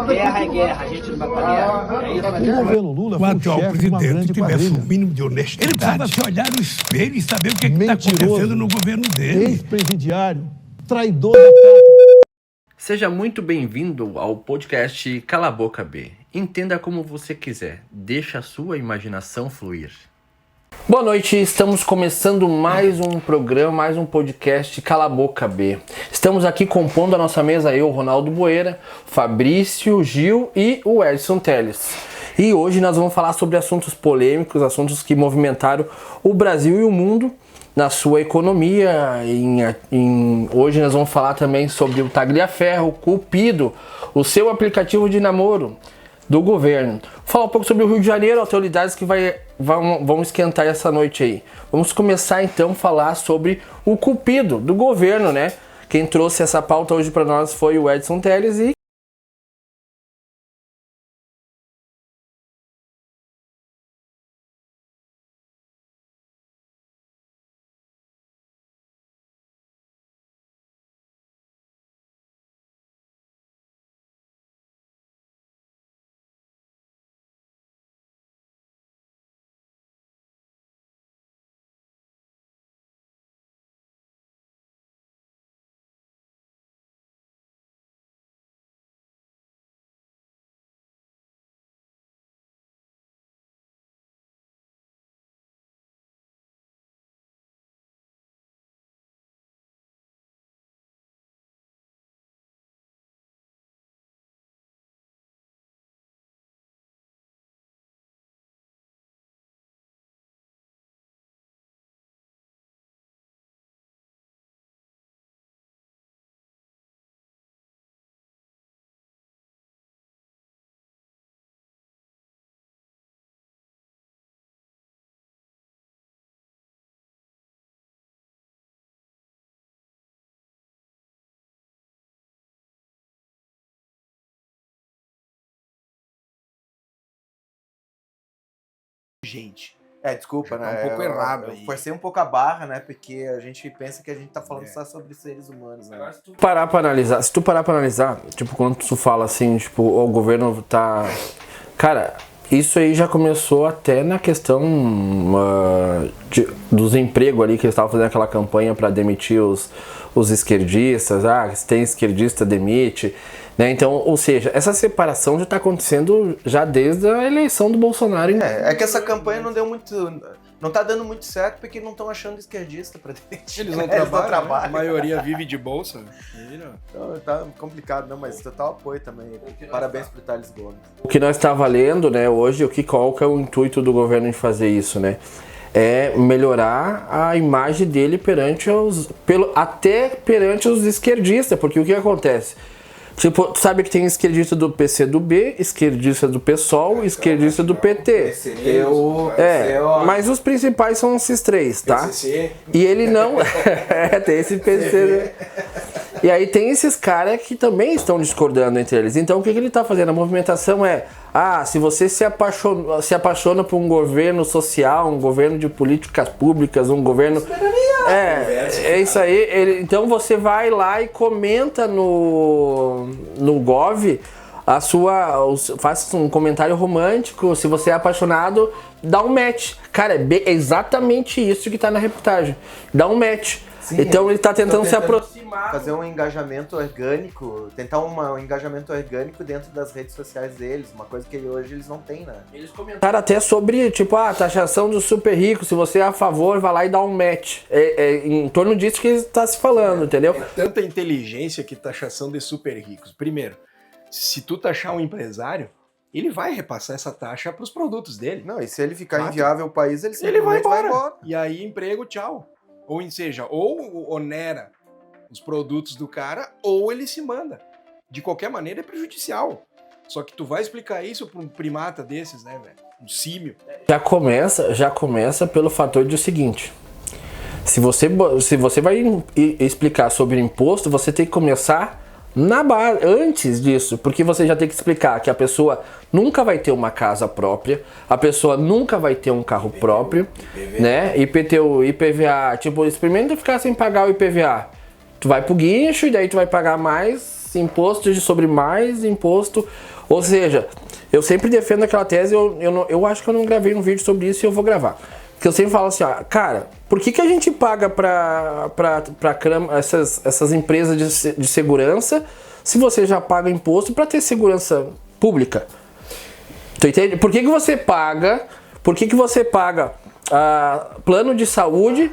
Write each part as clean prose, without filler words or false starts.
Guerra é guerra, a gente não vai pra guerra. É isso, O governo Lula o atual presidente tivesse o mínimo de Ele honestidade. precisava se olhar no espelho e saber o que está acontecendo no governo dele. Ex-presidiário, traidor da pátria. Seja muito bem-vindo ao podcast Cala a Boca B. Entenda como você quiser, deixa a sua imaginação fluir. Boa noite, estamos começando mais um programa, mais um podcast Cala a Boca B. Estamos aqui compondo a nossa mesa, eu, Ronaldo Boeira, Fabrício, Gil e o Edson Teles. E hoje nós vamos falar sobre assuntos polêmicos, assuntos que movimentaram o Brasil e o mundo na sua economia. Hoje nós vamos falar também sobre o Tagliaferro, Cupido, o seu aplicativo de namoro do governo. Vou falar um pouco sobre o Rio de Janeiro, autoridades que vão esquentar essa noite aí. Vamos começar então a falar sobre o Cupido do governo, né? Quem trouxe essa pauta hoje para nós foi o Edson Teles e gente. Desculpa, né? Tá um pouco errado aí. Forcei um pouco a barra, né? Porque a gente pensa que a gente tá falando só sobre seres humanos, né? se tu parar pra analisar, tipo, quando tu fala assim, tipo, o governo tá... Cara, isso aí já começou até na questão dos empregos ali, que eles estavam fazendo aquela campanha pra demitir os esquerdistas. Se tem esquerdista, demite. Né? Então, ou seja, essa separação já está acontecendo já desde a eleição do Bolsonaro. É que essa campanha não deu muito... Não tá dando muito certo porque não estão achando esquerdista pra demitir. Eles não trabalham. Né? A maioria vive de bolsa. Então, tá complicado, não, mas total apoio também. Parabéns pro Thales Gomes. O que nós está valendo, né, hoje, qual que é o intuito do governo em fazer isso, né? É melhorar a imagem dele até perante os esquerdistas, porque o que acontece? Tipo, tu sabe que tem esquerdista do PCdoB, esquerdista do PSOL, esquerdista do PT. Mas os principais são esses três, tá? E ele não... tem esse PC... E aí tem esses caras que também estão discordando entre eles. Então o que ele tá fazendo? A movimentação é... se você se apaixona por um governo social, um governo de políticas públicas, um governo... É isso aí. Então você vai lá e comenta no Gov faça um comentário romântico. Se você é apaixonado, dá um match. Cara, é exatamente isso que tá na reportagem. Dá um match. Sim, então ele tá tentando se aproximar. Fazer um engajamento orgânico, tentar um engajamento orgânico dentro das redes sociais deles, uma coisa que hoje eles não têm, né? Eles comentaram até sobre, tipo, a taxação dos super ricos. Se você é a favor, vai lá e dá um match. Em torno disso que está se falando, entendeu? É tanta inteligência que taxação de super ricos. Primeiro, se tu taxar um empresário, ele vai repassar essa taxa para os produtos dele. Não, e se ele ficar inviável o país, ele vai embora. E aí, emprego, tchau. Ou seja, ou onera os produtos do cara, ou ele se manda. De qualquer maneira é prejudicial. Só que tu vai explicar isso para um primata desses, né, velho? Um símio. Já começa pelo fator de o seguinte. Se você vai explicar sobre imposto, você tem que começar na base, antes disso, porque você já tem que explicar que a pessoa nunca vai ter uma casa própria, a pessoa nunca vai ter um carro próprio, né? IPTU, IPVA, tipo, experimenta ficar sem pagar o IPVA. Tu vai pro guincho e daí tu vai pagar mais imposto sobre mais imposto. Ou seja, eu sempre defendo aquela tese, eu acho que eu não gravei um vídeo sobre isso e eu vou gravar. Porque eu sempre falo assim, ó, cara, por que a gente paga pra essas empresas de segurança se você já paga imposto para ter segurança pública? Tu entende? Por que você paga plano de saúde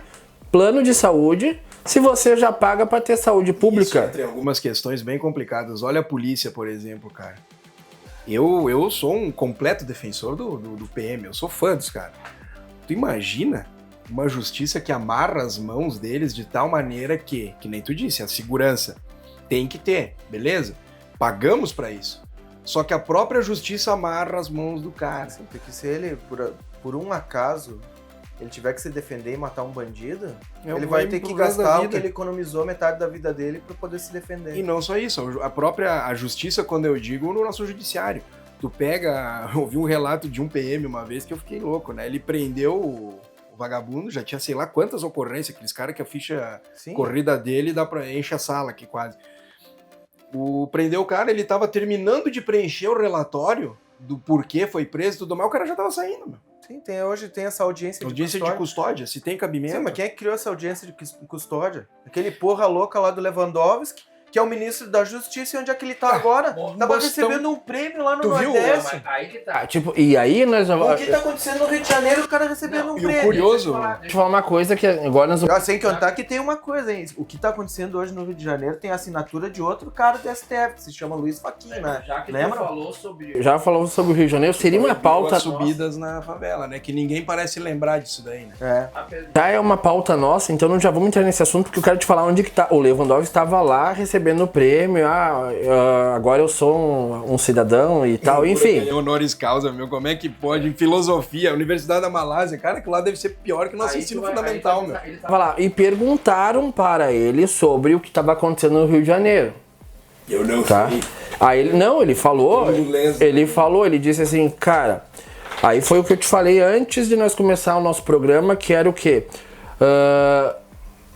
se você já paga para ter saúde pública? Isso, tem algumas questões bem complicadas. Olha a polícia, por exemplo, cara. Eu sou um completo defensor do PM, eu sou fã dos caras. Tu imagina uma justiça que amarra as mãos deles de tal maneira que nem tu disse, a segurança tem que ter, beleza? Pagamos para isso. Só que a própria justiça amarra as mãos do cara. Sim, porque se ele, por um acaso, ele tiver que se defender e matar um bandido, ele vai ter que gastar o que ele economizou metade da vida dele para poder se defender. E não só isso, a justiça, quando eu digo, no nosso judiciário. Tu pega, eu ouvi um relato de um PM uma vez que eu fiquei louco, né? Ele prendeu o vagabundo, já tinha sei lá quantas ocorrências, aqueles caras que a ficha corrida dele dá pra encher a sala aqui quase. Prendeu o cara, ele tava terminando de preencher o relatório do porquê foi preso e tudo mais, o cara já tava saindo, meu. Sim, hoje tem essa audiência de custódia, se tem cabimento. Sim, mas quem é que criou essa audiência de custódia? Aquele porra louca lá do Lewandowski, que é o ministro da Justiça, e onde é que ele tá agora? Tava recebendo um prêmio lá no Nordeste. Viu? Aí que tá. Tipo, e aí nós já... O que tá acontecendo no Rio de Janeiro, o cara recebendo um prêmio. E o curioso... Deixa eu falar uma coisa que agora nós... Sem contar que tem uma coisa, hein? O que tá acontecendo hoje no Rio de Janeiro tem a assinatura de outro cara do STF, que se chama Luiz Fachin, né? Lembra? Já falou sobre o Rio de Janeiro, seria uma pauta... As subidas na favela, né? Que ninguém parece lembrar disso daí, né? Já é uma pauta nossa, então nós já vamos entrar nesse assunto, porque eu quero te falar onde que tá. O Lewandowski estava lá recebendo o prêmio, agora eu sou um cidadão e tal, enfim. Honoris causa, meu, como é que pode? Em filosofia, Universidade da Malásia, cara, que lá deve ser pior que o nosso ensino fundamental, meu. Ele tava lá, e perguntaram para ele sobre o que estava acontecendo no Rio de Janeiro. Eu não sei. Aí ele falou, ele disse assim, cara, aí foi o que eu te falei antes de nós começar o nosso programa, que era o quê?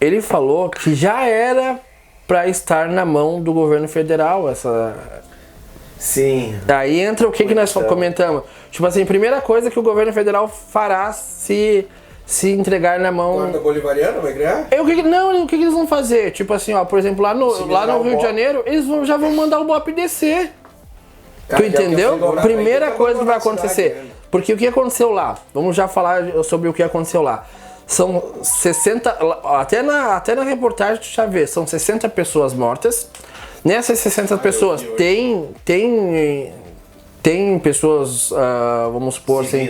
Ele falou que já era para estar na mão do governo federal, essa... Sim. Aí entra o que nós comentamos. Tipo assim, primeira coisa que o governo federal fará se entregar na mão... Guarda bolivariana vai criar? O que eles vão fazer? Tipo assim, ó, por exemplo, lá no Rio de Janeiro, eles já vão mandar o BOP descer. Tu entendeu? Primeira coisa que vai acontecer. Porque o que aconteceu lá? Vamos já falar sobre o que aconteceu lá. São 60, até na reportagem tu já vê, são 60 pessoas mortas. Nessas 60 pessoas tem pessoas, vamos supor assim,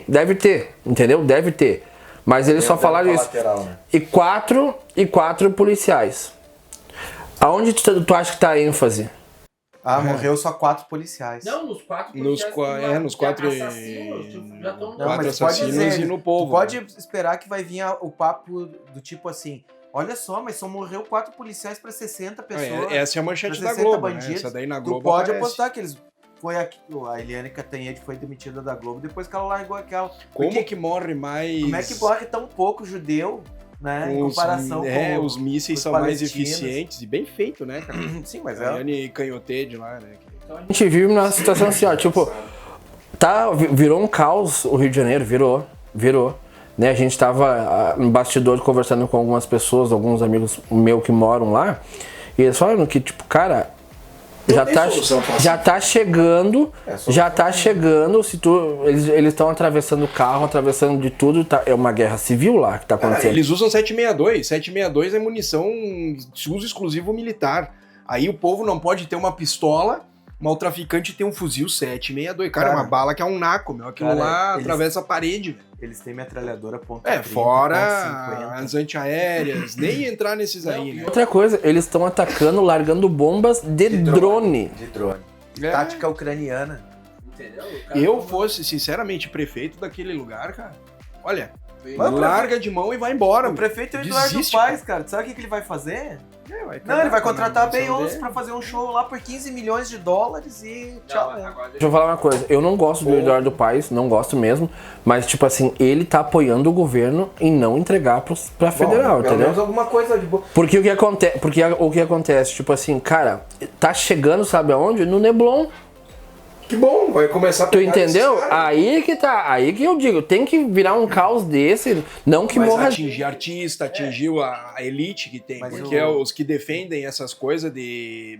deve ter, entendeu? Deve ter. Mas eles só falaram isso. Lateral, né? E quatro policiais. Aonde tu acha que tá a ênfase? Morreu só 4 policiais. Não, nos 4 policiais. Nos 4 assassinos. Já estão... Não, mas assassinos pode dizer, e no povo. Tu pode esperar que vai vir o papo do tipo assim, olha só, mas só morreu 4 policiais para 60 pessoas. Essa é a manchete da 60 Globo, bandidos. né? Essa daí na Globo Tu pode aparece. apostar que eles... A Eliane Cantanhede foi demitida da Globo depois que ela largou aquela. Como que morre mais... Como é que morre tão pouco judeu, né? Em comparação com os mísseis os são mais palestinos. eficientes e bem feito, né, cara? Sim, mas a Eliane Canhotede lá, né? Então a gente vive numa situação assim, ó, tipo, virou um caos o Rio de Janeiro, virou. Né? A gente tava no bastidor conversando com algumas pessoas, alguns amigos meus que moram lá, e eles falaram que, tipo, cara, já tá chegando, se eles estão atravessando o carro, atravessando de tudo, é uma guerra civil lá que tá acontecendo. Eles usam 762, 762 é munição de uso exclusivo militar. Aí o povo não pode ter uma pistola, mas o traficante tem um fuzil 762. Cara, é uma bala que é um naco, meu. Aquilo lá atravessa a parede, velho. Eles têm metralhadora ponta 30, fora as antiaéreas, nem entrar nesses aí, né? Outra coisa, eles estão atacando, largando bombas de drone. De drone. Tática ucraniana. Entendeu? Eu fosse, sinceramente, prefeito daquele lugar, cara, olha, larga de mão e vai embora. O prefeito é o Eduardo Paes, cara. Sabe o que ele vai fazer? Não, ele vai contratar a Beyoncé pra fazer um show lá por 15 milhões de dólares e tchau. Deixa eu falar uma coisa, eu não gosto do Eduardo Paes, não gosto mesmo, mas tipo assim, ele tá apoiando o governo em não entregar pra federal, pelo entendeu? menos alguma coisa de boa. Porque o que acontece, tipo assim, cara, tá chegando, sabe aonde? No Neblon. Que bom, vai começar a Tu pegar entendeu? esses caras. Aí que tá, aí que eu digo, tem que virar um caos desse, não que Mas morra. atingir artista, atingiu a elite que tem. Mas Porque é os que defendem essas coisas de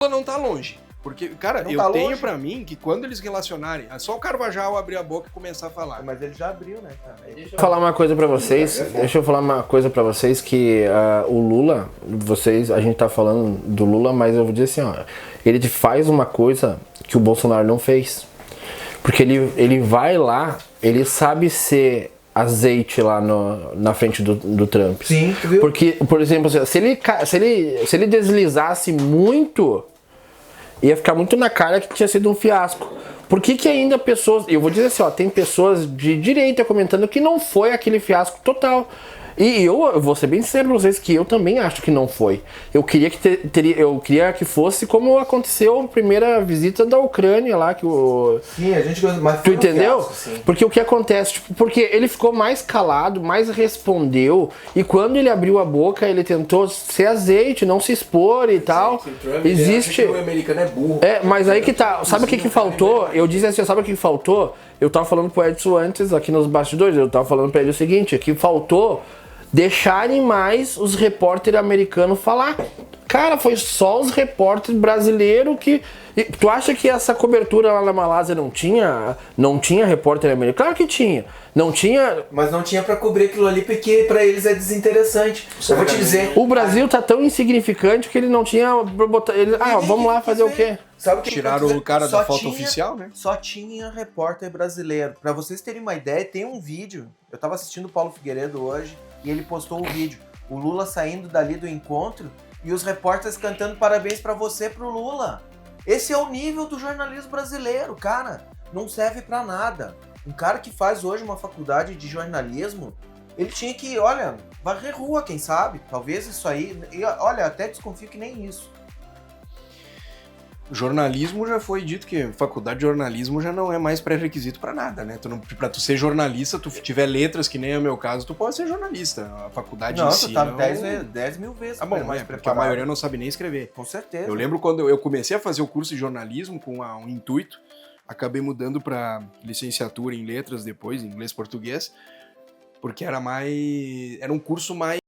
não tá longe. Porque, cara, eu tenho pra mim que quando eles relacionarem, é só o Carvajal abrir a boca e começar a falar. Mas ele já abriu, né, cara? Deixa eu falar uma coisa pra vocês, que o Lula, a gente tá falando do Lula, mas eu vou dizer assim, ó, ele faz uma coisa que o Bolsonaro não fez. Porque ele vai lá, ele sabe ser azeite lá na frente do Trump. Sim, viu? Porque, por exemplo, se ele deslizasse muito, ia ficar muito na cara que tinha sido um fiasco. Por que ainda pessoas... Eu vou dizer assim, ó, tem pessoas de direita comentando que não foi aquele fiasco total. E eu vou ser bem sincero pra vocês que eu também acho que não foi. Eu queria que fosse como aconteceu a primeira visita da Ucrânia lá, que o... Sim, a gente gosta mais. Tu entendeu? Porque o que acontece, tipo, porque ele ficou mais calado, mais respondeu, e quando ele abriu a boca, ele tentou ser azeite, não se expor e tal. Sim, existe... O americano é burro. Mas aí que tá, sabe o que faltou? Eu disse assim, sabe o que faltou? Eu tava falando pro Edson antes, aqui nos bastidores, eu tava falando pra ele o seguinte, que faltou deixarem mais os repórteres americanos falar. Cara, foi só os repórteres brasileiros que... Tu acha que essa cobertura lá na Malásia não tinha repórter americano? Claro que tinha. Não tinha... Mas não tinha pra cobrir aquilo ali porque pra eles é desinteressante. Eu vou te dizer... O Brasil tá tão insignificante que ele não tinha... vamos lá fazer o quê? Sabe que tiraram o cara da foto oficial, né? Só tinha repórter brasileiro. Pra vocês terem uma ideia, tem um vídeo. Eu tava assistindo o Paulo Figueiredo hoje e ele postou um vídeo. O Lula saindo dali do encontro e os repórteres cantando parabéns pra você, pro Lula. Esse é o nível do jornalismo brasileiro, cara. Não serve pra nada. Um cara que faz hoje uma faculdade de jornalismo, ele tinha que, olha, varrer rua, quem sabe? Talvez isso aí... Olha, até desconfio que nem isso. Jornalismo já foi dito que faculdade de jornalismo já não é mais pré-requisito pra nada, né? Pra tu ser jornalista, tu tiver letras, que nem é o meu caso, tu pode ser jornalista. A faculdade em si... tu tá 10 mil vezes. Bom, mas porque a maioria não sabe nem escrever. Com certeza. Eu lembro quando eu comecei a fazer o curso de jornalismo com um intuito, acabei mudando pra licenciatura em letras depois, em inglês e português, porque era um curso mais...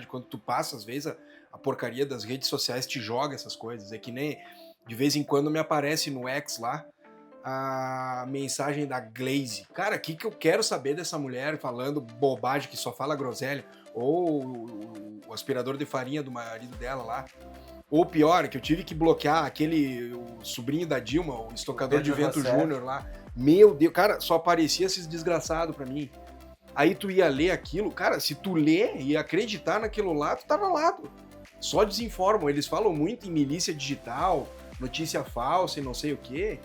Quando tu passa, às vezes, a porcaria das redes sociais te joga essas coisas. É que nem, de vez em quando, me aparece no X lá a mensagem da Glaze. Cara, o que eu quero saber dessa mulher falando bobagem, que só fala groselha? Ou o aspirador de farinha do marido dela lá. Ou pior, que eu tive que bloquear o sobrinho da Dilma, o estocador de vento Júnior lá. Meu Deus, cara, só aparecia esses desgraçados pra mim. Aí tu ia ler aquilo, cara, se tu ler e acreditar naquilo lá, tu tava lá. Só desinformam, eles falam muito em milícia digital, notícia falsa e não sei o quê.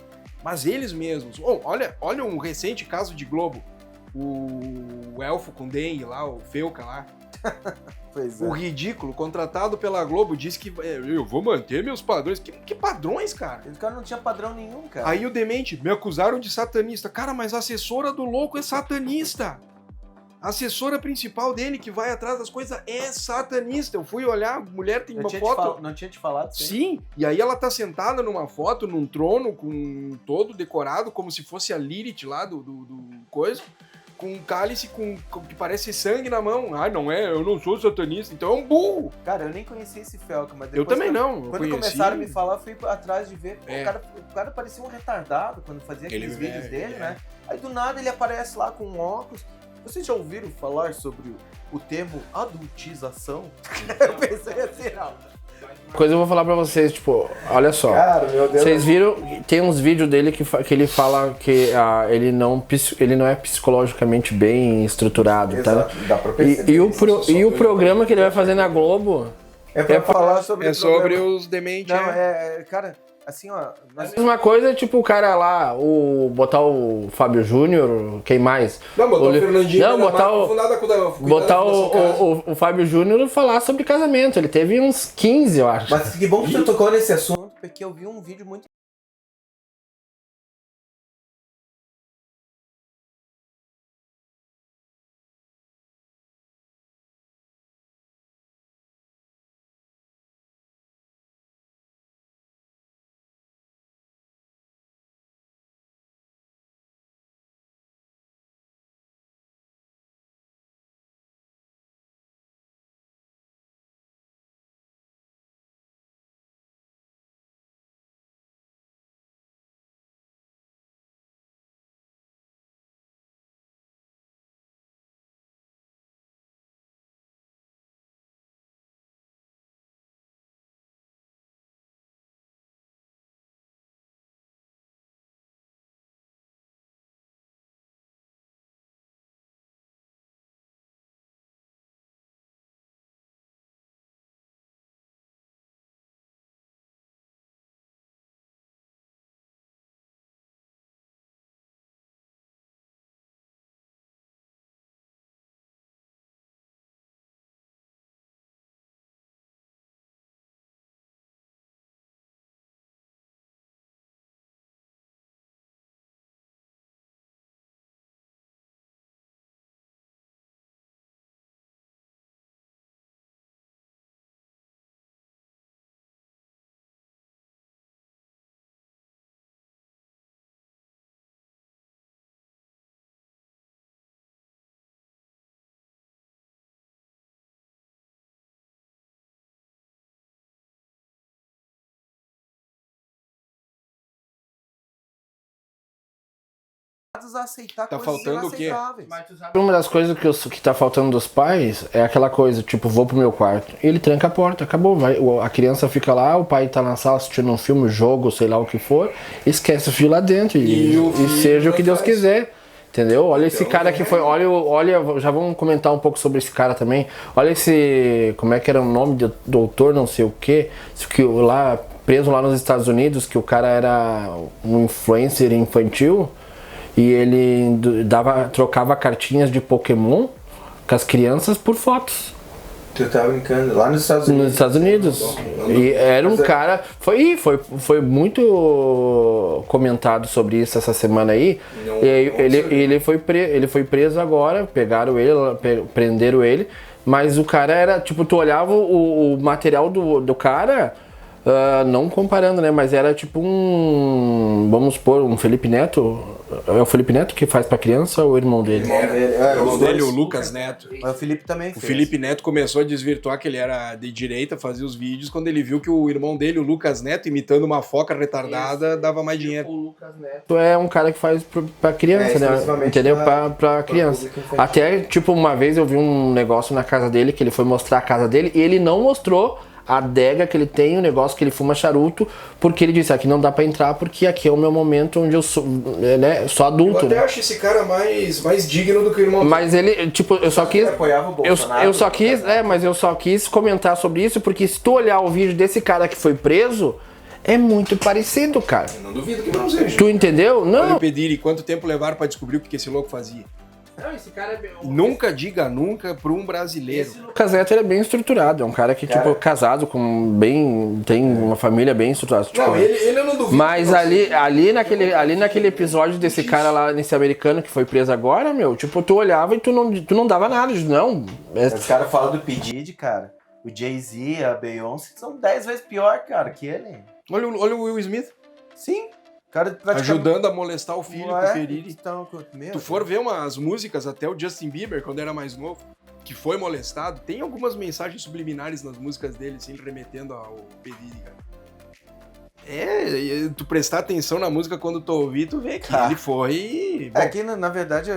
Mas eles mesmos. Oh, olha um recente caso de Globo. O elfo com dengue lá, o Felca lá. Pois é. O ridículo, contratado pela Globo, disse que eu vou manter meus padrões. Que padrões, cara? Esse cara não tinha padrão nenhum, cara. Aí o demente, me acusaram de satanista. Cara, mas a assessora do louco é satanista. A assessora principal dele, que vai atrás das coisas, é satanista. Eu fui olhar, a mulher tem uma foto... Não tinha te falado? Sim, e aí ela tá sentada numa foto, num trono, com todo decorado, como se fosse a Lilith lá do coisa, com um cálice que parece sangue na mão. Ah, não é, eu não sou satanista, então é um burro. Cara, eu nem conheci esse Felca, mas depois... Eu também não. Quando começaram a me falar, eu fui atrás de ver. É. O cara parecia um retardado quando fazia aqueles Ele- vídeos é, dele, é. né? Aí do nada ele aparece lá com um óculos. Vocês já ouviram falar sobre o termo adultização? Eu pensei assim, não. Coisa eu vou falar pra vocês, tipo, olha só. Cara, meu Deus. Vocês viram, tem uns vídeos dele que ele fala que ele não é psicologicamente bem estruturado, tá? Exato, dá pra perceber. E o programa que ele vai fazer na Globo É pra falar sobre É o sobre problema. os dementes. Não, cara, assim, ó... nós- a mesma coisa, tipo, o cara lá, botar o Fábio Júnior, quem mais? Não, botar o Fernandinho. Não, botar botar o Fábio Júnior falar sobre casamento. Ele teve uns 15, eu acho. Mas que bom que você tocou nesse assunto, porque eu vi um vídeo muito... a aceitar Tá coisas faltando o quê? inaceitáveis. Uma das coisas que tá faltando dos pais é aquela coisa, tipo, vou pro meu quarto. Ele tranca a porta, acabou. A criança fica lá, o pai tá na sala assistindo um filme, jogo, sei lá o que for, esquece o filho lá dentro e seja o que Deus quiser. Entendeu? Olha esse cara que foi. Olha, já vamos comentar um pouco sobre esse cara também. Olha esse. Como é que era o nome de doutor, não sei o quê. Que lá, preso lá nos Estados Unidos, que o cara era um influencer infantil. E ele trocava cartinhas de Pokémon com as crianças por fotos. Tu tá brincando? Lá nos Estados Unidos? Nos Estados Unidos. E era um cara... Foi muito comentado sobre isso essa semana aí. Ele foi preso agora, prenderam ele. Mas o cara era... Tipo, tu olhava o material do cara... não comparando, né? Mas era tipo vamos supor, um Felipe Neto. É o Felipe Neto que faz pra criança ou o irmão dele? O irmão dele, o Lucas Neto. Mas o Felipe também O fez. Felipe Neto começou a desvirtuar que ele era de direita, fazia os vídeos, quando ele viu que o irmão dele, o Lucas Neto, imitando uma foca retardada, dava mais dinheiro. O Lucas Neto é um cara que faz pra criança, né? Entendeu? Pra criança. Até, tipo, uma vez eu vi um negócio na casa dele, que ele foi mostrar a casa dele, e ele não mostrou a adega que ele tem, o negócio que ele fuma charuto, porque ele disse, aqui não dá pra entrar, porque aqui é o meu momento onde eu sou, né, sou adulto. Eu até né? acho esse cara mais digno do que o irmão dele. Mas ele, tipo, eu só quis... Ele apoiava o Bolsonaro. mas eu só quis comentar sobre isso, porque se tu olhar o vídeo desse cara que foi preso, é muito parecido, cara. Eu não duvido que não seja. Tu entendeu? Olha Não. o Pediri, quanto tempo levaram pra descobrir o que esse louco fazia? Não, esse cara é bem... Nunca diga nunca pra um brasileiro. O Lucas Neto, ele é bem estruturado, é um cara que, tipo, casado com bem... tem uma família bem estruturada. Tipo, Não, ele eu não duvido. mas ali naquele episódio desse cara lá, nesse americano que foi preso agora, meu, tipo, tu olhava e tu não dava nada, não. Os caras falam do P. cara. O Jay-Z, a Beyoncé são 10 vezes pior, cara, que ele. Olha o Will Smith Sim. Cara, praticamente... ajudando a molestar o filho com o Pediri. Então, Tu for ver umas músicas, até o Justin Bieber, quando era mais novo, que foi molestado, tem algumas mensagens subliminares nas músicas dele, assim, remetendo ao Pediri, cara. Tu prestar atenção na música quando tu ouvir, tu vê que ele foi... Bom, É que, na verdade,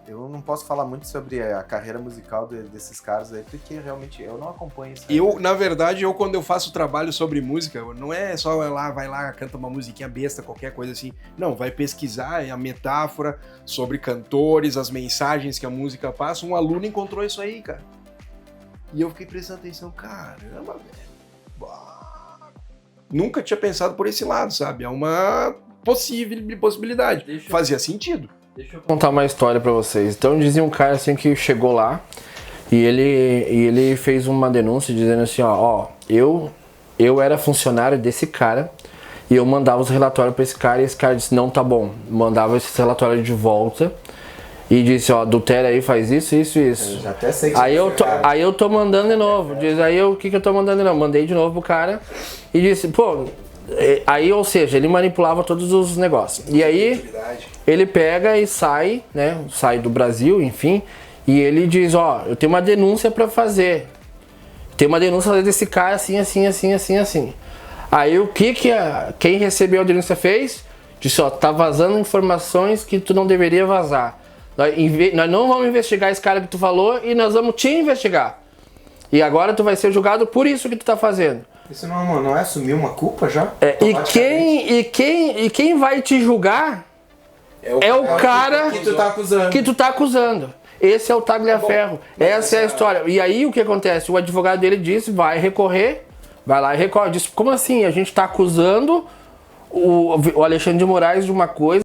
eu não posso falar muito sobre a carreira musical desses caras aí, porque realmente eu não acompanho isso. na verdade, quando eu faço trabalho sobre música, não é só vai lá, canta uma musiquinha besta, qualquer coisa assim. Não, vai pesquisar a metáfora sobre cantores, as mensagens que a música passa. Um aluno encontrou isso aí, cara. E eu fiquei prestando atenção, caramba, velho. Bah. Nunca tinha pensado por esse lado, sabe? É uma possibilidade. Fazia sentido. Deixa eu contar uma história pra vocês. Então dizia um cara assim que chegou lá e ele fez uma denúncia dizendo assim, ó, eu era funcionário desse cara e eu mandava os relatórios pra esse cara e esse cara disse, não, tá bom. Mandava esse relatório de volta e disse, ó, adultério aí, faz isso, isso e isso. Eu já até sei que Aí eu tô mandando de novo. Diz, aí o que eu tô mandando de novo? Mandei de novo pro cara e disse, pô... Aí, ou seja, ele manipulava todos os negócios. E aí, ele pega e sai, né? Sai do Brasil, enfim. E ele diz, ó, eu tenho uma denúncia pra fazer. Tem uma denúncia desse cara assim, assim, assim, assim, assim. Aí o que quem recebeu a denúncia fez? Disse, ó, tá vazando informações que tu não deveria vazar. Nós não vamos investigar esse cara que tu falou e nós vamos te investigar. E agora tu vai ser julgado por isso que tu tá fazendo. Isso não é assumir uma culpa já? E quem vai te julgar é o cara que tu tá acusando. Esse é o Tagliaferro. Essa é a história. E aí o que acontece? O advogado dele disse, vai recorrer, vai lá e recorre. Diz, como assim? A gente tá acusando o Alexandre de Moraes de uma coisa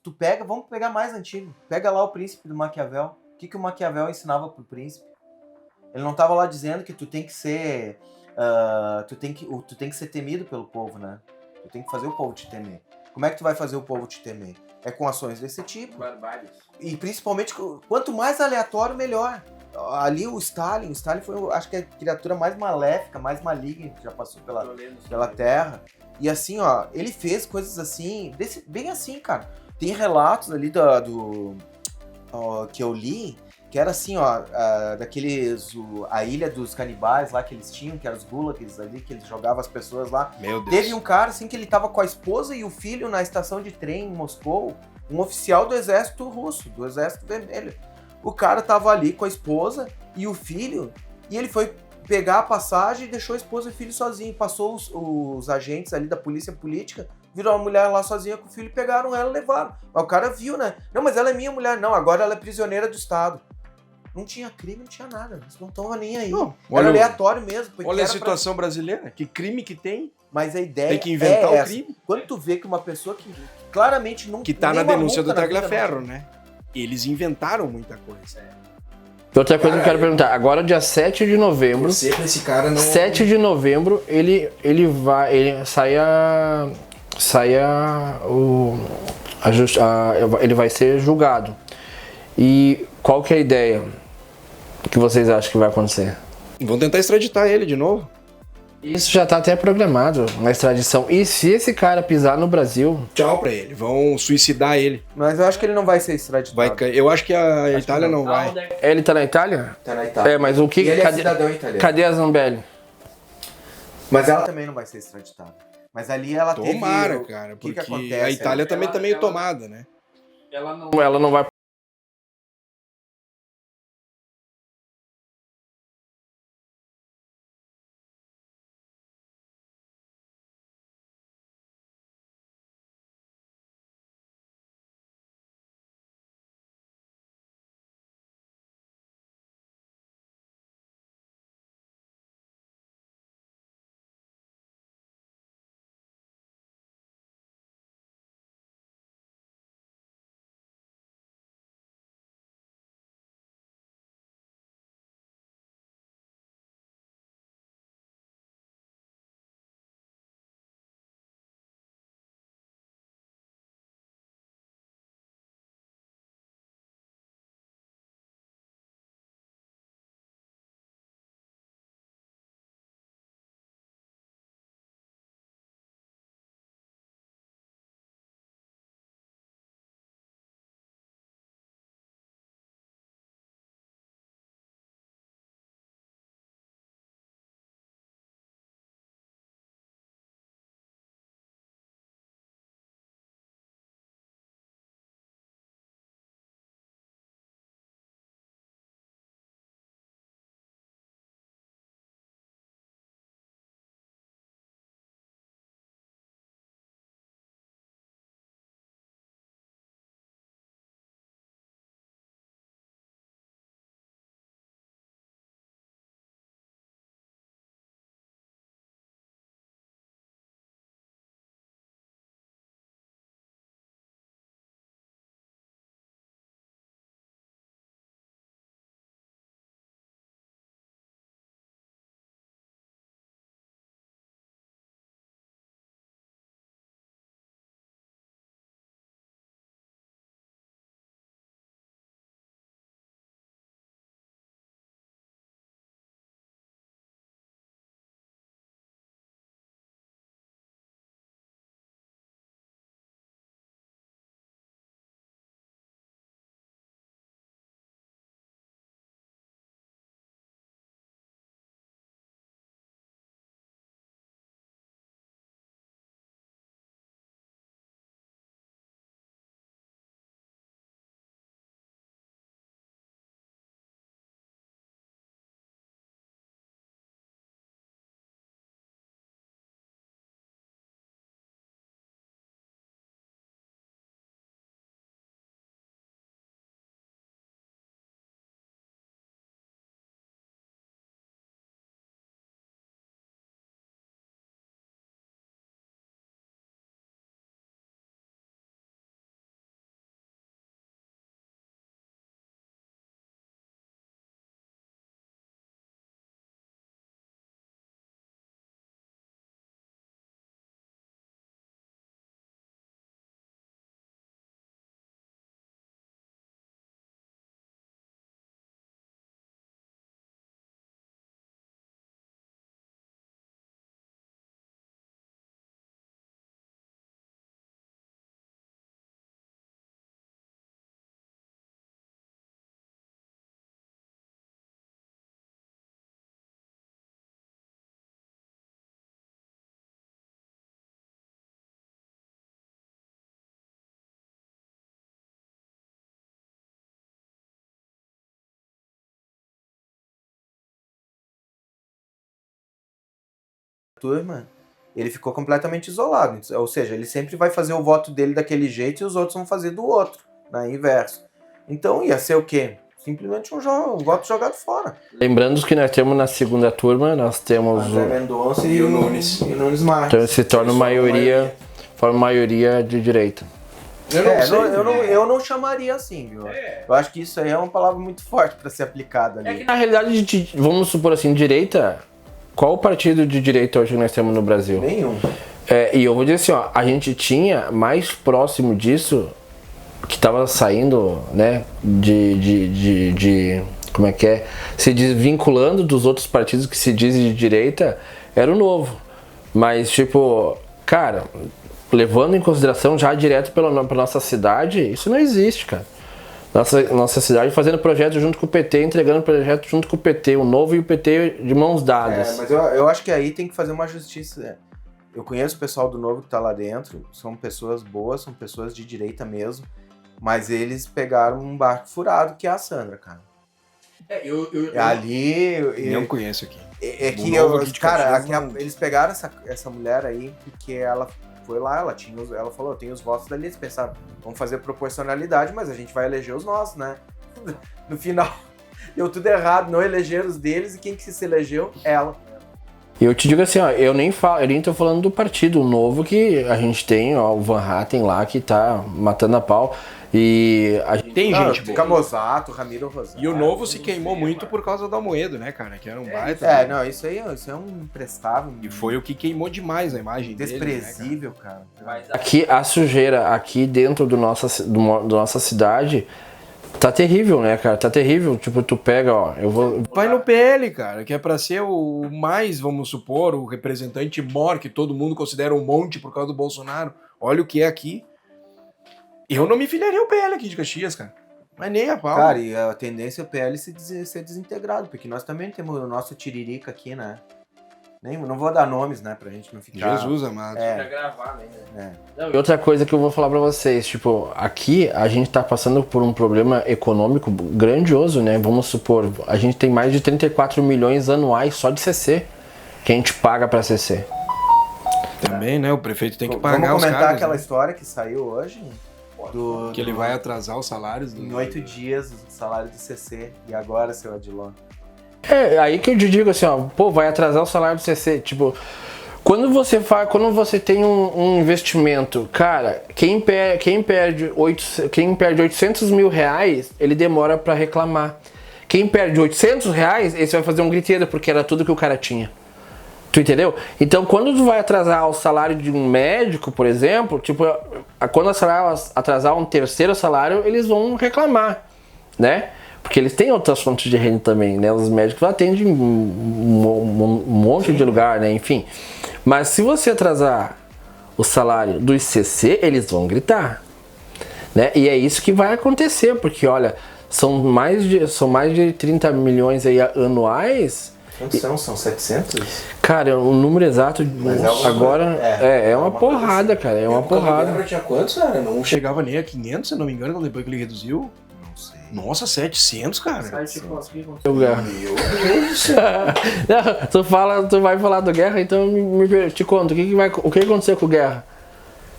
tu pega, vamos pegar mais antigo. Pega lá o príncipe do Maquiavel. O que o Maquiavel ensinava pro príncipe? Ele não tava lá dizendo que tu tem que ser... tu tem que ser temido pelo povo, né? Tu tem que fazer o povo te temer. Como é que tu vai fazer o povo te temer? É com ações desse tipo. Barbáries. E principalmente, quanto mais aleatório, melhor. Ali o Stalin foi, acho que a criatura mais maléfica, mais maligna que já passou pela Terra. E assim, ó, ele fez coisas assim, bem assim, cara. Tem relatos ali que eu li, que era assim, ó, a ilha dos canibais lá que eles tinham, que eram os gulags ali, que eles jogavam as pessoas lá. Meu Deus. Teve um cara, assim, que ele tava com a esposa e o filho na estação de trem em Moscou, um oficial do exército russo, do exército vermelho. O cara tava ali com a esposa e o filho, e ele foi pegar a passagem e deixou a esposa e o filho sozinho. Passou os agentes ali da polícia política, viram a mulher lá sozinha com o filho, pegaram ela e levaram. Mas o cara viu, né? Não, mas ela é minha mulher. Não, agora ela é prisioneira do Estado. Não tinha crime, não tinha nada. Eles não estavam nem aí. Não, era aleatório mesmo. Olha a situação brasileira. Que crime que tem. Mas a ideia Tem que inventar o crime. Quando tu vê que uma pessoa que claramente não... Que tá na denúncia do Tagliaferro, né? Eles inventaram muita coisa. Outra coisa que eu quero perguntar, agora dia 7 de novembro, Você com esse cara não... 7 de novembro, ele vai ser julgado. E qual que é a ideia? O que vocês acham que vai acontecer? Vão tentar extraditar ele de novo. Isso já tá até programado, uma extradição. E se esse cara pisar no Brasil... Tchau pra ele. Vão suicidar ele. Mas eu acho que ele não vai ser extraditado. Eu acho que a Itália não vai. Ele tá na Itália? Tá na Itália. É, mas o que... E ele é cidadão italiano. Cadê a Zambelli? Mas ela também não vai ser extraditada. Mas ali ela Tomara, teve... cara, o que porque acontece? a Itália também tá meio tomada, né? Ela não vai turma, ele ficou completamente isolado. Ou seja, ele sempre vai fazer o voto dele daquele jeito e os outros vão fazer do outro, né? Inverso. Então ia ser o quê? Simplesmente um voto jogado fora. Lembrando que nós temos na segunda turma, nós temos André Mendonça e o Nunes Marques. então se torna maioria de direita. Eu não chamaria assim, viu? Eu acho que isso aí é uma palavra muito forte para ser aplicada ali. Na realidade, vamos supor assim, direita, qual o partido de direita hoje que nós temos no Brasil? Nenhum. E eu vou dizer assim, ó, a gente tinha mais próximo disso, que tava saindo, né, como é que é, se desvinculando dos outros partidos que se dizem de direita, era o Novo. Mas, tipo, cara, levando em consideração já direto pra nossa cidade, isso não existe, cara. Nossa cidade fazendo projeto junto com o PT, entregando projeto junto com o PT, o Novo e o PT de mãos dadas. Mas eu acho que aí tem que fazer uma justiça. Eu conheço o pessoal do Novo que tá lá dentro, são pessoas boas, são pessoas de direita mesmo, mas eles pegaram um barco furado, que é a Sandra, cara. Não conheço aqui. Eles pegaram essa mulher aí porque ela foi lá, ela falou, tem os votos dali, eles pensaram, vamos fazer proporcionalidade, mas a gente vai eleger os nossos, né? No final, deu tudo errado, não elegeram os deles, e quem que se elegeu? Ela. E eu te digo assim, ó, eu nem tô falando do partido novo que a gente tem, ó, o Van Hatten lá que tá matando a pau. E a gente tem gente boa. Camozato, Ramiro Rosato. E o Novo se queimou muito por causa do Almoedo, né, cara? Que era um baita. Não, isso é um imprestável. E foi o que queimou demais a imagem desprezível, dele, né, cara. Mas aqui, a sujeira aqui dentro da nossa cidade tá terrível, né, cara? Tá terrível. Tipo, tu pega, ó, vai no PL, cara, que é pra ser o mais, vamos supor, o representante maior que todo mundo considera um monte por causa do Bolsonaro. Olha o que é aqui. Eu não me filiaria ao PL aqui de Caxias, cara. Mas nem a pau. Cara, e a tendência é o PL ser desintegrado, porque nós também temos o nosso tiririca aqui, né? Não vou dar nomes, né, pra gente não ficar... Jesus amado. Pra gravar, né? Não, e outra coisa que eu vou falar pra vocês, tipo, aqui a gente tá passando por um problema econômico grandioso, né? Vamos supor, a gente tem mais de 34 milhões anuais só de CC, que a gente paga pra CC. Também, né? O prefeito tem que pagar os caras. Vamos comentar aquela história que saiu hoje? Que ele vai atrasar os salários. Em 8 dias, o salário do CC. E agora, seu Adilon? Aí que eu te digo assim, ó, pô, vai atrasar o salário do CC. Tipo, quando você tem um investimento, cara, quem perde 800 mil reais, ele demora pra reclamar. Quem perde 800 reais, esse vai fazer um griteiro, porque era tudo que o cara tinha. Tu entendeu? Então, quando tu vai atrasar o salário de um médico, por exemplo, tipo, quando atrasar um terceiro salário, eles vão reclamar, né? Porque eles têm outras fontes de renda também, né? Os médicos atendem um monte de lugar, né? Enfim. Mas se você atrasar o salário do ICC, eles vão gritar, né? E é isso que vai acontecer, porque, olha, são mais de 30 milhões aí anuais. São 700? Cara, o número exato agora é uma porrada, cara. É uma porrada. Tinha quantos, cara? Não chegava nem a 500, se não me engano, depois que ele reduziu. Não sei. Nossa, 700, cara. Meu Deus do céu. Tu vai falar do Guerra, então te conta. O que aconteceu com o Guerra?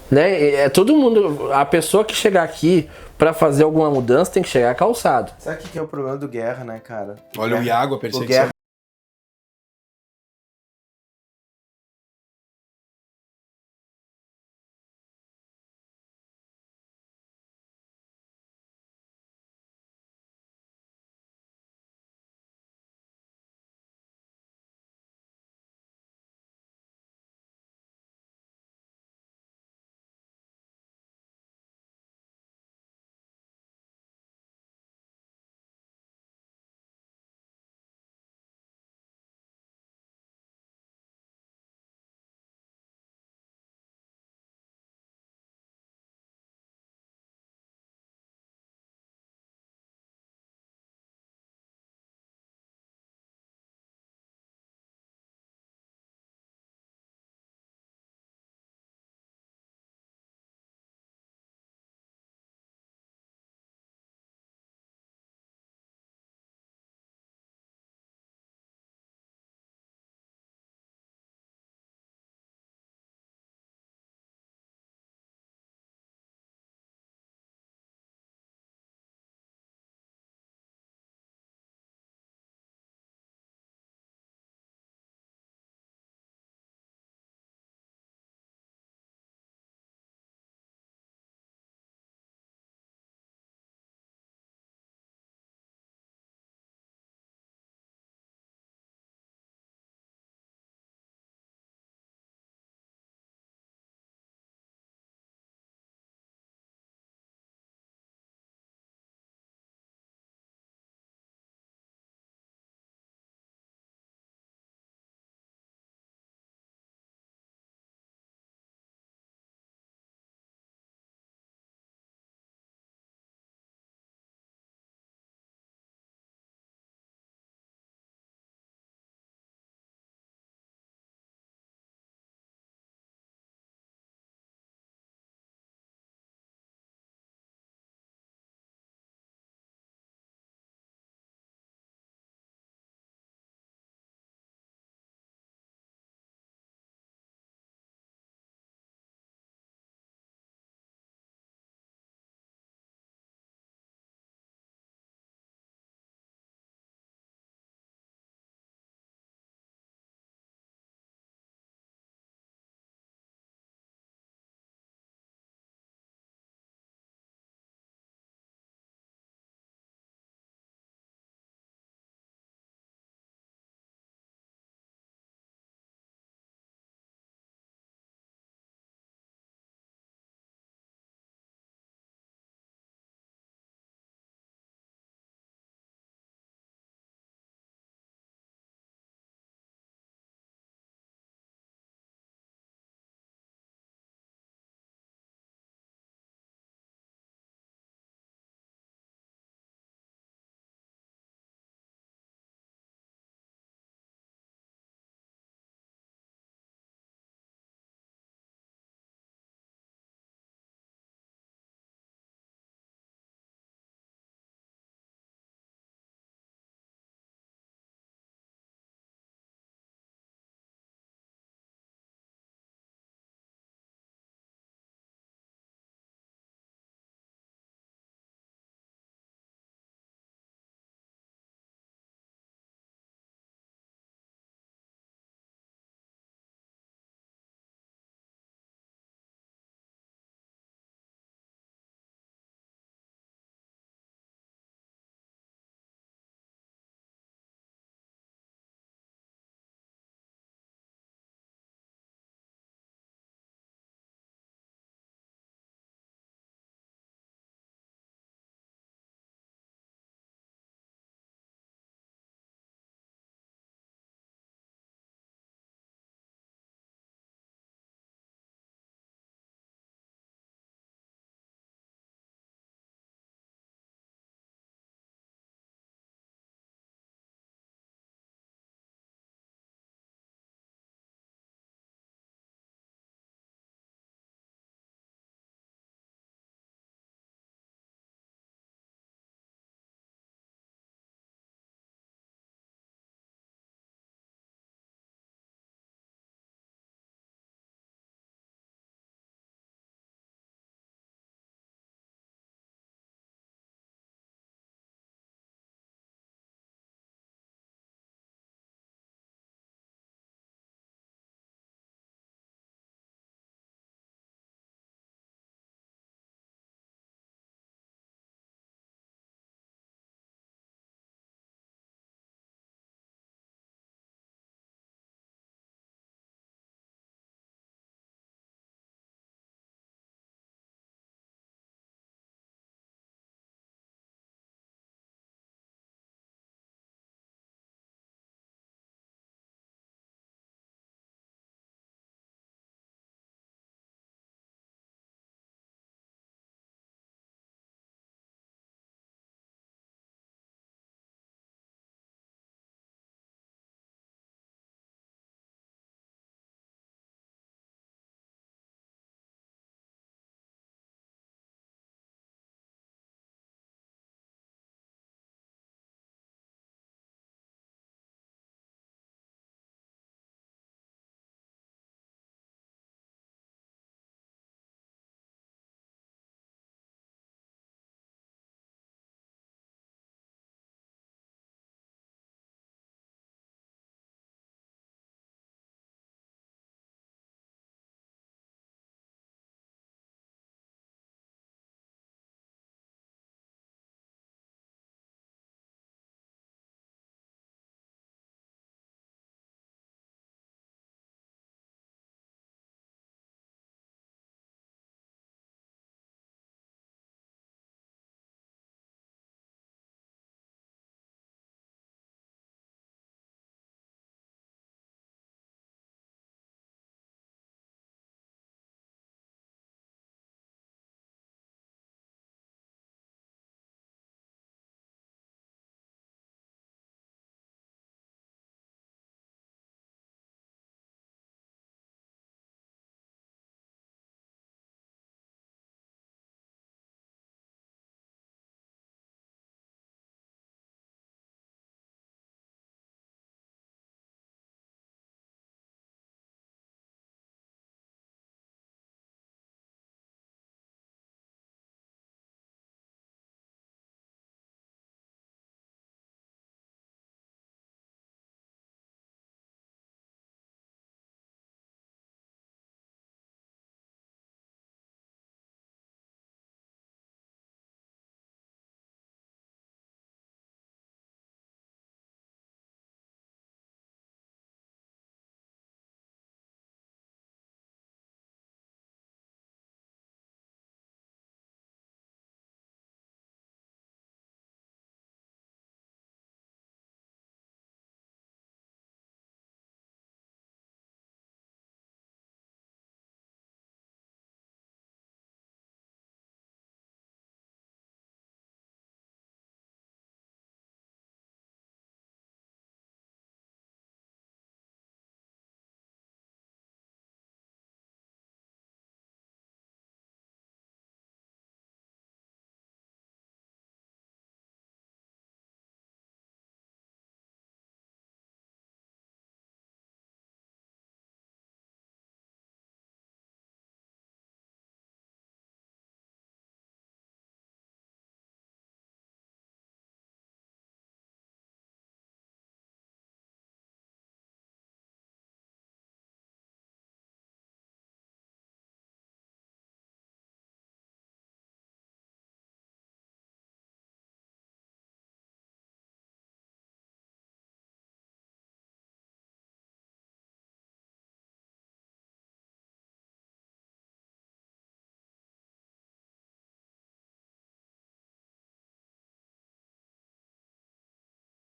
Né? Todo mundo, a pessoa que chegar aqui pra fazer alguma mudança tem que chegar calçado. Sabe o que é o problema do Guerra, né, cara? Olha o Iago, a perseguição.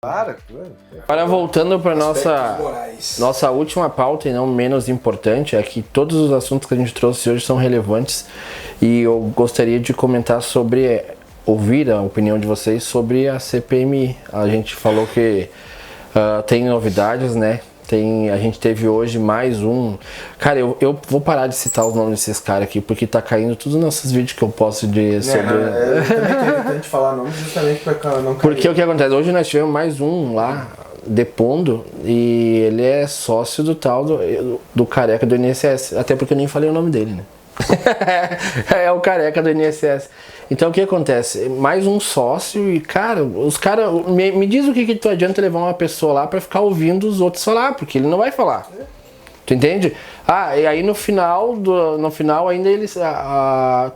Para. Agora voltando para Aspectos morais. nossa última pauta e não menos importante, é que todos os assuntos que a gente trouxe hoje são relevantes e eu gostaria de comentar sobre, ouvir a opinião de vocês sobre a CPMI. A gente falou que tem novidades, né? A gente teve hoje mais um. Cara, eu vou parar de citar os nomes desses caras aqui, porque tá caindo todos os nossos vídeos que eu posto sobre. Eu também tô evitando de falar nomes justamente pra não cair. Porque o que acontece? Hoje nós tivemos mais um lá depondo e ele é sócio do tal do careca do INSS. Até porque eu nem falei o nome dele, né? É o careca do INSS. Então o que acontece? Mais um sócio e, cara, os caras. Me diz o que tu adianta levar uma pessoa lá pra ficar ouvindo os outros falar, porque ele não vai falar. Tu entende? E aí no final ainda eles.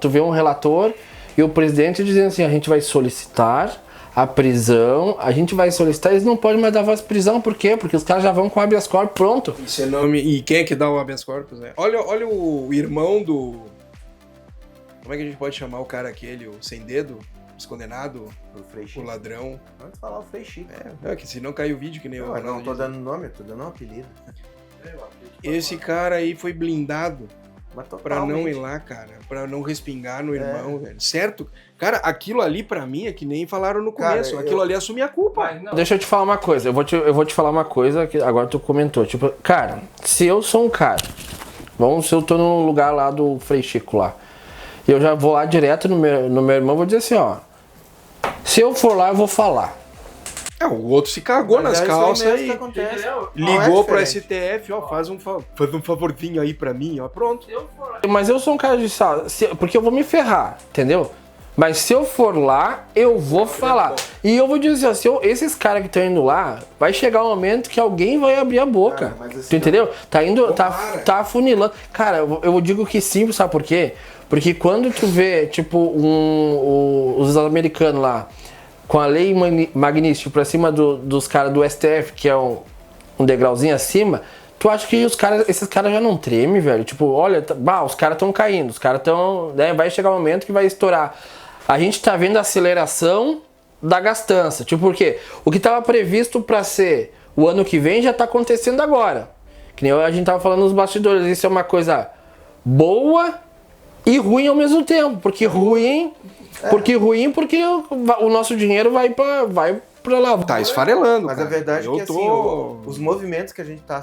Tu vê um relator e o presidente dizendo assim: a gente vai solicitar a prisão, a gente vai solicitar, eles não podem mais dar voz de prisão, por quê? Porque os caras já vão com o habeas corpus pronto. Isso é nome. E quem é que dá o habeas corpus, né? Olha o irmão do. Como é que a gente pode chamar o cara aquele, o sem dedo, os condenado, o ladrão? Vamos falar o Frei Chico. Que se não cai o vídeo que nem Eu eu. não tô dando nome, eu tô dando um apelido. Esse cara aí foi blindado Mas pra não ir lá, cara, pra não respingar no irmão, velho. Certo? Cara, aquilo ali pra mim é que nem falaram no começo. Cara, aquilo ali é assumir a culpa. Deixa eu te falar uma coisa, eu vou te falar uma coisa que agora tu comentou. Tipo, cara, se eu sou um cara, se eu tô no lugar lá do Frei Chico lá, eu já vou lá direto no meu irmão, vou dizer assim, ó. Se eu for lá, eu vou falar. O outro se cagou nas calças e ligou pro diferente. STF, ó, faz um favorzinho aí pra mim, ó, pronto. Mas eu sou um cara de sala, porque eu vou me ferrar, entendeu? Mas se eu for lá, eu vou falar. E eu vou dizer assim, esses caras que estão indo lá, vai chegar um momento que alguém vai abrir a boca. Assim, tu entendeu? Tá indo, tá afunilando. Cara, eu digo que sim, sabe por quê? Porque quando tu vê, tipo, os americanos lá, com a lei Magnífica pra cima dos caras do STF, que é um degrauzinho acima, tu acha que esses caras já não tremem, velho? Tipo, olha, os caras estão caindo, os caras estão... Né, vai chegar um momento que vai estourar. A gente tá vendo a aceleração da gastança. Tipo, por quê? O que tava previsto pra ser o ano que vem já tá acontecendo agora. Que nem a gente tava falando nos bastidores. Isso é uma coisa boa e ruim ao mesmo tempo. Porque ruim porque o nosso dinheiro vai pra lá. Tá esfarelando, Mas cara. a verdade é que assim, os movimentos que a gente tá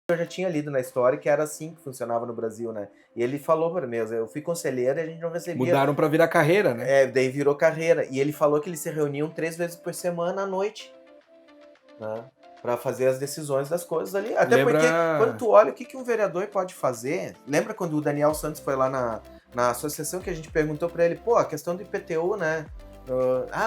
Eu já tinha lido na história que era assim que funcionava no Brasil, né? E ele falou para mim, eu fui conselheiro e a gente não recebia... Mudaram pra virar carreira, né? Daí virou carreira. E ele falou que eles se reuniam 3 vezes por semana à noite, né? Pra fazer as decisões das coisas ali. Até porque, quando tu olha o que um vereador pode fazer... Lembra quando o Daniel Santos foi lá na associação que a gente perguntou pra ele, pô, a questão do IPTU, né?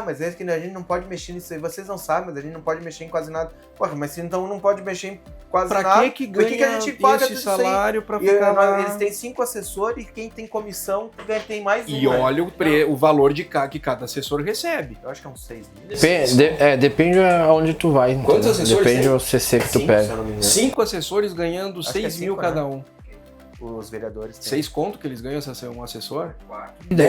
Mas é que a gente não pode mexer nisso aí. Vocês não sabem, mas a gente não pode mexer em quase nada. Porra, mas se então não pode mexer em quase nada... Pra que ganha a gente paga esse salário pra ficar e, lá? Eles têm 5 assessores e quem tem comissão tem mais um. E olha o valor que cada assessor recebe. Eu acho que é uns 6 mil. Depende aonde tu vai. Quantos assessores Depende tem? do CC que tu pega. 5 assessores ganhando Acho que 6 mil 5, cada né? um. Os vereadores têm. 6 conto que eles ganham um assessor?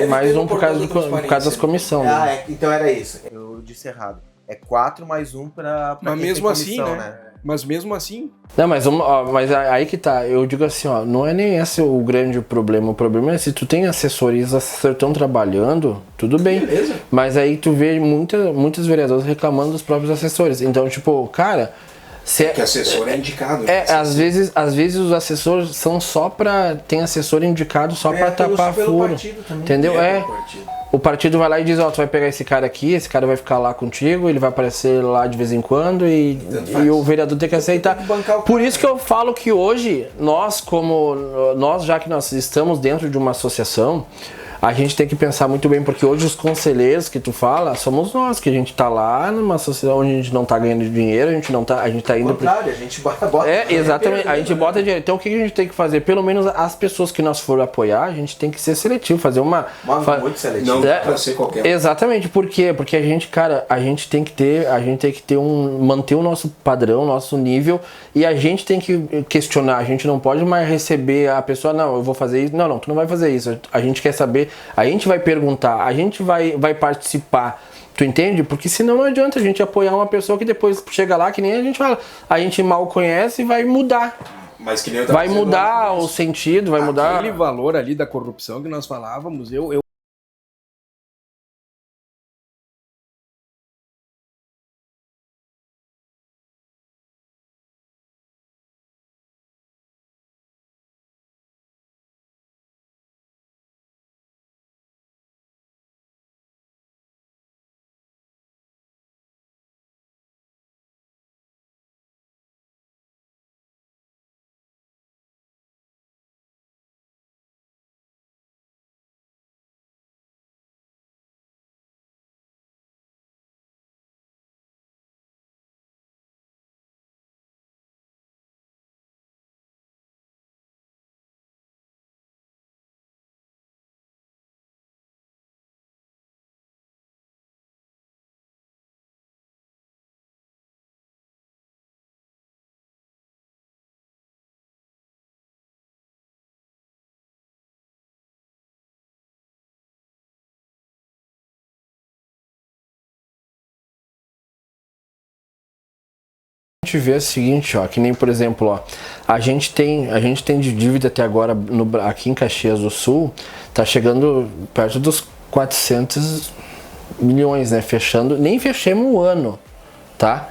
Mais um por causa das comissões. Né? Então era isso. Eu disse errado. É 4 mais 1 pra Mas quem mesmo tem assim, comissão, né? Mas mesmo assim... Não, mas aí que tá, eu digo assim, ó, não é nem esse o grande problema. O problema é se tu tem assessores, os assessores estão trabalhando, tudo bem. Beleza. Mas aí tu vê muitos vereadores reclamando dos próprios assessores. Então, tipo, cara... Que assessor é indicado. Às vezes os assessores são só pra... Tem assessor indicado só pra tapar furo. Entendeu? O partido vai lá e diz, ó, tu vai pegar esse cara aqui, esse cara vai ficar lá contigo, ele vai aparecer lá de vez em quando e o vereador tem que aceitar. Por isso que eu falo que hoje, nós já que nós estamos dentro de uma associação, a gente tem que pensar muito bem, porque hoje os conselheiros que tu fala, somos nós, que a gente tá lá numa sociedade onde a gente não tá ganhando dinheiro, a gente tá indo... A gente bota exatamente, a gente bota dinheiro. Então o que a gente tem que fazer? Pelo menos as pessoas que nós for apoiar, a gente tem que ser seletivo, fazer muito seletivo. Não pra ser qualquer um. Exatamente, por quê? Porque a gente, cara, a gente tem que ter manter o nosso padrão, o nosso nível, e a gente tem que questionar, a gente não pode mais receber a pessoa, não, eu vou fazer isso, não, tu não vai fazer isso, a gente quer saber, a gente vai perguntar, a gente vai participar, tu entende? Porque senão não adianta a gente apoiar uma pessoa que depois chega lá, que nem a gente fala, a gente mal conhece e vai mudar. Mas que nem vai mudar o sentido, vai mudar... Aquele valor ali da corrupção que nós falávamos, eu A gente vê o seguinte, ó, que nem por exemplo, ó, a gente tem de dívida até agora aqui em Caxias do Sul, tá chegando perto dos 400 milhões, né, nem fechamos o ano, tá?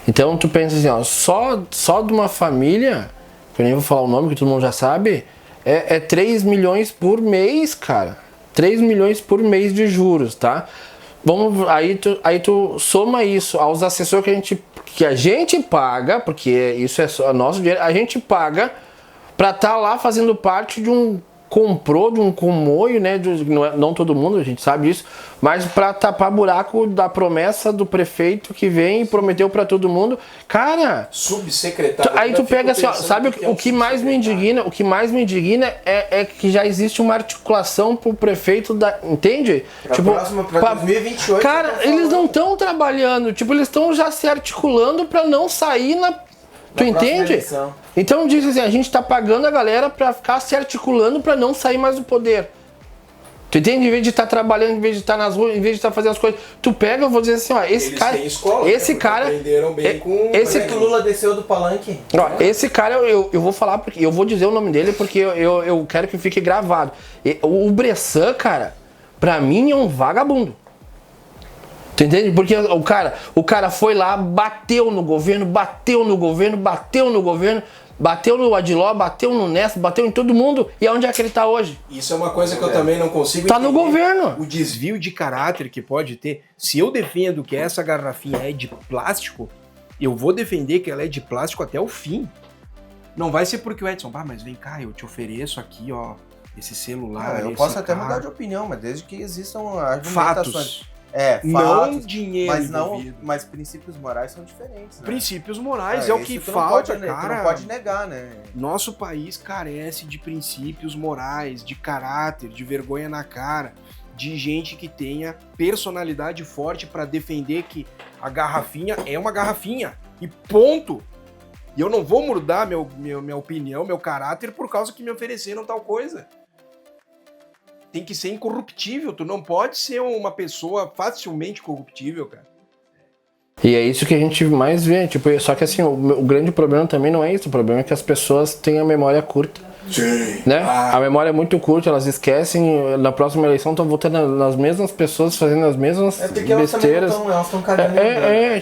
Então tu pensa assim, ó, só de uma família, que eu nem vou falar o nome que todo mundo já sabe, é 3 milhões por mês, cara, 3 milhões por mês de juros, tá? Aí tu soma isso aos assessores que a gente paga, porque isso é só nosso dinheiro, a gente paga pra estar lá fazendo parte de um comboio, né? Não todo mundo, a gente sabe disso, mas pra tapar buraco da promessa do prefeito que vem e prometeu pra todo mundo. Cara, subsecretário. Aí tu pega assim, ó, sabe o que mais me indigna? O que mais me indigna é que já existe uma articulação pro prefeito entende? Pra 2028. Cara, eles não estão trabalhando, eles estão já se articulando pra não sair Tu entende? Então diz assim, a gente tá pagando a galera pra ficar se articulando pra não sair mais do poder. Tu entende? Em vez de estar trabalhando, em vez de estar nas ruas, em vez de estar fazendo as coisas, tu pega, eu vou dizer assim, ó, esse cara, que o Lula desceu do palanque. Ó, esse cara eu vou falar, porque eu vou dizer o nome dele porque eu quero que fique gravado. O Bressan, cara, pra mim é um vagabundo. Tu entende? Porque o cara foi lá, bateu no governo, bateu no Adiló, bateu no Nesto, bateu em todo mundo. E aonde é que ele tá hoje? Isso é uma coisa que eu também não consigo Tá no governo. O desvio de caráter que pode ter. Se eu defendo que essa garrafinha é de plástico, eu vou defender que ela é de plástico até o fim. Não vai ser porque o Edson, mas vem cá, eu te ofereço aqui, ó, esse celular. Eu esse posso até carro. mudar de opinião, mas desde que existam argumentações. Fatos. Fatos, Não dinheiro envolvido. mas princípios morais são diferentes, né? Princípios morais é o que isso tu falta, não pode, cara. Tu não pode negar, né? Nosso país carece de princípios morais, de caráter, de vergonha na cara, de gente que tenha personalidade forte pra defender que a garrafinha é uma garrafinha. E ponto! E eu não vou mudar minha opinião, meu caráter por causa que me ofereceram tal coisa. Tem que ser incorruptível, tu não pode ser uma pessoa facilmente corruptível, cara. E é isso que a gente mais vê, tipo, só que assim, o grande problema também não é isso, o problema é que as pessoas têm a memória curta. Sim. Né? A memória é muito curta, elas esquecem, na próxima eleição estão votando nas mesmas pessoas, fazendo as mesmas besteiras. Elas estão cagando.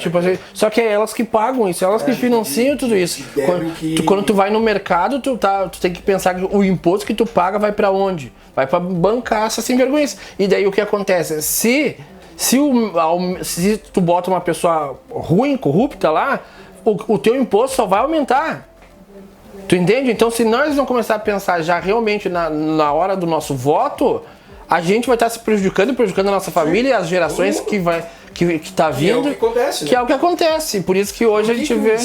Tipo assim, só que é elas que pagam isso, elas que financiam tudo isso. Quando tu vai no mercado, tu tem que pensar que o imposto que tu paga vai pra onde? Vai pra bancar essa sem vergonha. E daí o que acontece? Se tu bota uma pessoa ruim, corrupta lá, o teu imposto só vai aumentar. Tu entende? Então, se nós não começar a pensar já realmente na hora do nosso voto, a gente vai estar se prejudicando a nossa família e as gerações que tá vindo. Que é o que acontece, né? Que é o que acontece. Por isso que hoje a gente vê.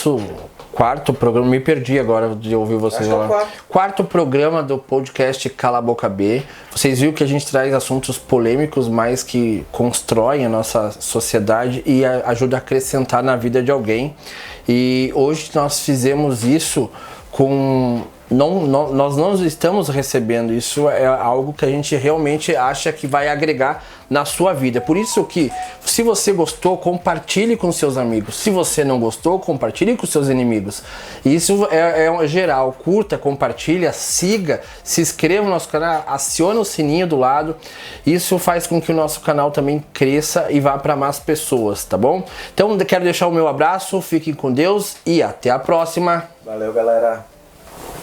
nosso quarto programa, me perdi agora de ouvir vocês falar. Quarto programa do podcast Cala a Boca B. Vocês viram que a gente traz assuntos polêmicos, mas que constroem a nossa sociedade e ajuda a acrescentar na vida de alguém. E hoje nós fizemos isso com... nós não estamos recebendo, isso é algo que a gente realmente acha que vai agregar na sua vida. Por isso que, se você gostou, compartilhe com seus amigos. Se você não gostou, compartilhe com seus inimigos. Isso é geral. Curta, compartilha, siga, se inscreva no nosso canal, acione o sininho do lado. Isso faz com que o nosso canal também cresça e vá para mais pessoas, tá bom? Então, quero deixar o meu abraço, fiquem com Deus e até a próxima. Valeu, galera.